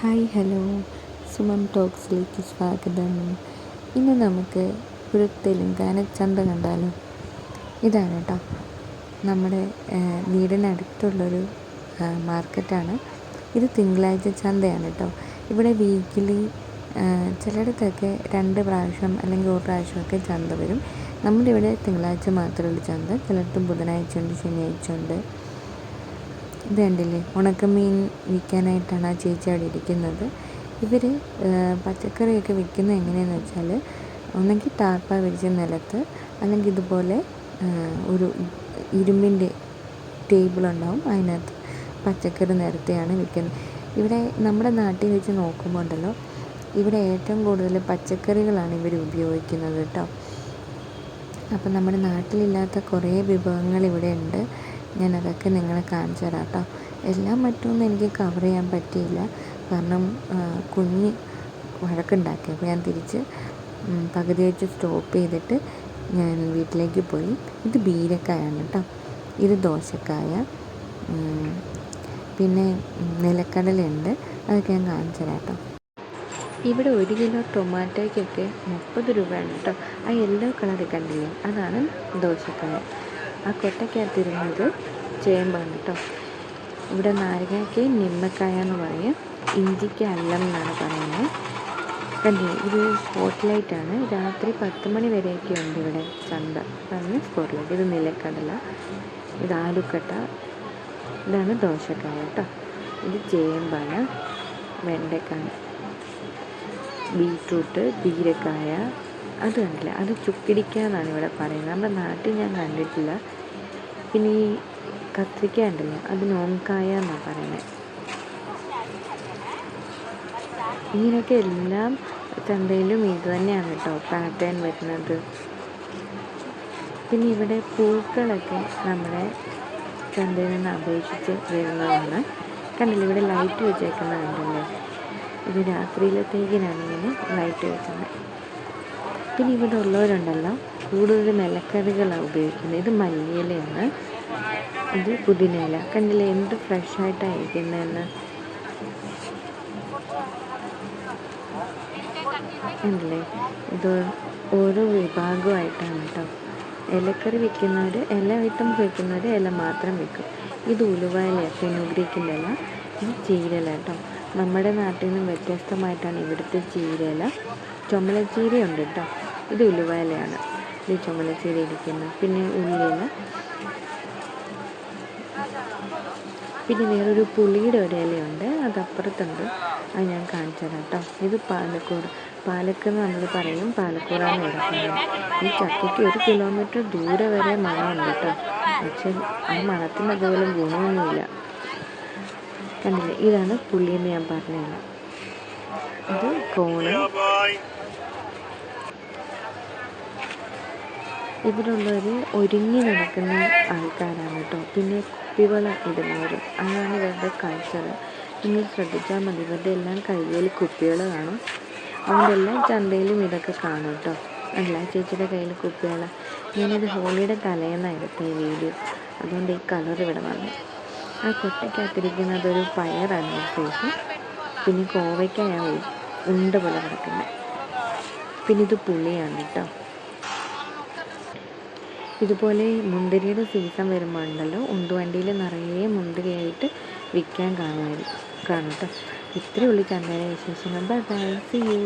Hi hello, Sumam ടോക്സിലേക്ക് സ്വാഗതം. ഇന്ന് നമുക്ക് ഒരു തെലുങ്കാന ചന്ത കണ്ടാലോ. ഇതാണ് കേട്ടോ നമ്മുടെ വീടിനടുത്തുള്ളൊരു മാർക്കറ്റാണ്. ഇത് തിങ്കളാഴ്ച ചന്തയാണ് കേട്ടോ. ഇവിടെ വീക്കിലി ചിലയിടത്തൊക്കെ 2 പ്രാവശ്യം അല്ലെങ്കിൽ 1 പ്രാവശ്യമൊക്കെ ചന്ത വരും. നമ്മുടെ ഇവിടെ തിങ്കളാഴ്ച മാത്രമുള്ള ചന്ത. ചിലയിടത്ത് ബുധനാഴ്ച ഉണ്ട്, ശനിയാഴ്ച ഉണ്ട്. ഇത് കണ്ടില്ലേ, ഉണക്കമീൻ വിൽക്കാനായിട്ടാണ് ആ ചേച്ചി അവിടെ ഇരിക്കുന്നത്. ഇവർ പച്ചക്കറിയൊക്കെ വിൽക്കുന്നത് എങ്ങനെയാണെന്ന് വെച്ചാൽ, ഒന്നെങ്കിൽ ടാർപ്പ വിരിച്ച നിലത്ത്, അല്ലെങ്കിൽ ഇതുപോലെ ഒരു ഇരുമ്പിൻ്റെ ടേബിളുണ്ടാവും, അതിനകത്ത് പച്ചക്കറി നിരത്തിയാണ് വിൽക്കുന്നത്. ഇവിടെ നമ്മുടെ നാട്ടിൽ വെച്ച് നോക്കുമ്പോൾ ഉണ്ടല്ലോ, ഇവിടെ ഏറ്റവും കൂടുതൽ പച്ചക്കറികളാണ് ഇവർ ഉപയോഗിക്കുന്നത് കേട്ടോ. അപ്പം നമ്മുടെ നാട്ടിലില്ലാത്ത കുറേ വിഭവങ്ങൾ ഇവിടെ ഉണ്ട്. ഞാനതൊക്കെ നിങ്ങളെ കാണിച്ചു തരാം കേട്ടോ. എല്ലാം മറ്റൊന്നും എനിക്ക് കവർ ചെയ്യാൻ പറ്റിയില്ല, കാരണം കുഞ്ഞ് വഴക്കുണ്ടാക്കി. അപ്പോൾ ഞാൻ തിരിച്ച് പകുതി വെച്ച് സ്റ്റോപ്പ് ചെയ്തിട്ട് ഞാൻ വീട്ടിലേക്ക് പോയി. ഇത് ബീരക്കായാണ് കേട്ടോ, ഇത് ദോശക്കായ, പിന്നെ നിലക്കടലയുണ്ട്. അതൊക്കെ ഞാൻ കാണിച്ചു തരാം കേട്ടോ. ഇവിടെ 1 കിലോ ടൊമാറ്റോയ്ക്കൊക്കെ 30 രൂപയാണ് കേട്ടോ. ആ യെല്ലോ കളറിൽ കണ്ടില്ലേ, അതാണ് ദോശക്കായ. ആ കൊട്ടയ്ക്കകത്തിരുന്നത് ചേമ്പാണ് കേട്ടോ. ഇവിടെ നാരങ്ങയ്ക്ക് നിമ്മക്കായ എന്ന് പറയും, ഇഞ്ചിക്ക് അല്ലം എന്നാണ് പറയുന്നത്. കണ്ടില്ലേ, ഇത് സ്പോട്ട് ലൈറ്റാണ്. രാത്രി 10 മണി വരെയൊക്കെ ഉണ്ട് ഇവിടെ ചന്ത. അതാണ് സ്പോട്ട് ലൈറ്റ്. ഇത് നിലക്കടല, ഇത് ആലുക്കട്ട, ഇതാണ് ദോശക്കായ കേട്ടോ. ഇത് ചേമ്പാണ്, വെണ്ടക്കായ, ബീട്രൂട്ട്, ബീരക്കായ. അത് കണ്ടില്ല, അത് ചുക്കിടിക്ക എന്നാണ് ഇവിടെ പറയുന്നത്. നമ്മുടെ നാട്ടിൽ ഞാൻ കണ്ടിട്ടില്ല. പിന്നെ ഈ കത്രിക്ക ഉണ്ടല്ലോ, അത് നോങ്കായ എന്നാണ് പറയുന്നത്. ഇങ്ങനെയൊക്കെ എല്ലാം ചന്തയിലും ഇത് തന്നെയാണ് കേട്ടോ പാറ്റേൺ വരുന്നത്. പിന്നെ ഇവിടെ പൂക്കളൊക്കെ നമ്മുടെ ചന്തയിൽ നിന്ന് അപേക്ഷിച്ച് വരുന്നതാണ്. കണ്ടില്ല, ഇവിടെ ലൈറ്റ് വെച്ചേക്കുന്നത് കണ്ടല്ലേ, ഇത് രാത്രിയിലത്തേക്കിനാണ് ഇങ്ങനെ ലൈറ്റ് വെക്കുന്നത്. പിന്നെ ഇവിടെ ഉള്ളവരുണ്ടല്ലോ കൂടുതൽ നിലക്കറികളാണ് ഉപയോഗിക്കുന്നത്. ഇത് മല്ലിയിലയാണ്, ഇത് പുതിനയില. കണ്ടില്ലേ എന്ത് ഫ്രഷായിട്ടായിരിക്കുന്നതെന്ന്. കണ്ടില്ലേ, ഇത് ഓരോ വിഭാഗമായിട്ടാണ് കേട്ടോ. ഇലക്കറി വിൽക്കുന്നവർ, ഇല ഐറ്റംസ് വയ്ക്കുന്നവർ ഇല മാത്രം വിൽക്കും. ഇത് ഉലുവ ഇല, ഫെനുഗ്രീക്കിൻ്റെ ഇല. ഇത് ചീരയില കേട്ടോ. നമ്മുടെ നാട്ടിൽ നിന്നും വ്യത്യസ്തമായിട്ടാണ് ഇവിടുത്തെ ചീരയില. ചുമലച്ചീരയുണ്ട് കേട്ടോ. ഇത് ഉലുവ ഇലയാണ്, ഇത് ചുമലച്ചീര ഇരിക്കുന്നത്. പിന്നെ ഉള്ളിയില, പിന്നെ വേറൊരു പുളിയുടെ ഒരു ഇലയുണ്ട്, അതപ്പുറത്തുണ്ട്, അത് ഞാൻ കാണിച്ചു തരാം കേട്ടോ. ഇത് പാലക്കൂട്, പാലക്കെന്ന് നമ്മൾ പറയും, പാലക്കൂടാന്ന് ഇവിടെ പറയും. ഈ ചക്കയ്ക്ക് 1 കിലോമീറ്റർ ദൂരെ വരെ മണമുണ്ട് കേട്ടോ, പക്ഷെ ആ മണത്തിന് അതുപോലെ ഗുണമൊന്നുമില്ല. കണ്ടില്ലേ, ഇതാണ് പുളിയെന്ന് ഞാൻ പറഞ്ഞില്ല. ഇത് കോണ്. ഇവിടെ ഉള്ളവർ ഒരുങ്ങി നടക്കുന്ന ആൾക്കാരാണ് കേട്ടോ. പിന്നെ കുപ്പിവള ഇടുന്നവരും, അതാണ് ഇവരുടെ കൾച്ചർ. നിങ്ങൾ ശ്രദ്ധിച്ചാൽ മതി, ഇവരുടെ എല്ലാം കയ്യിൽ കുപ്പികൾ കാണും. അതുകൊണ്ട് എല്ലാ ചന്തയിലും ഇതൊക്കെ കാണും കേട്ടോ. അല്ല, ചേച്ചിയുടെ കയ്യിൽ കുപ്പിവള. ഞാനത് ഹോളിയുടെ തലേന്നാണ് എടുത്ത ഈ വീഡിയോ, അതുകൊണ്ട് ഈ കളർ ഇവിടെ വന്നു. ആ കൊട്ടയ്ക്കകത്തിരിക്കുന്നത് ഒരു പയറാണ് ശേഷം, പിന്നെ കോവയ്ക്കാണ് ഉണ്ട പോലെ കിടക്കുന്നത്. പിന്നെ ഇത് പുളിയാണ് കേട്ടോ. ഇതുപോലെ മുന്തിരിയുടെ സീസൺ വരുമ്പോൾ ഉണ്ടല്ലോ, ഉണ്ടുവണ്ടിയിൽ നിറയെ മുന്തിരിയായിട്ട് വിൽക്കാൻ കാണും കേട്ടോ. ഇത്രയേ ഉള്ളൂ ചന്തയിലെ വിശേഷങ്ങൾ. Bye bye, see U.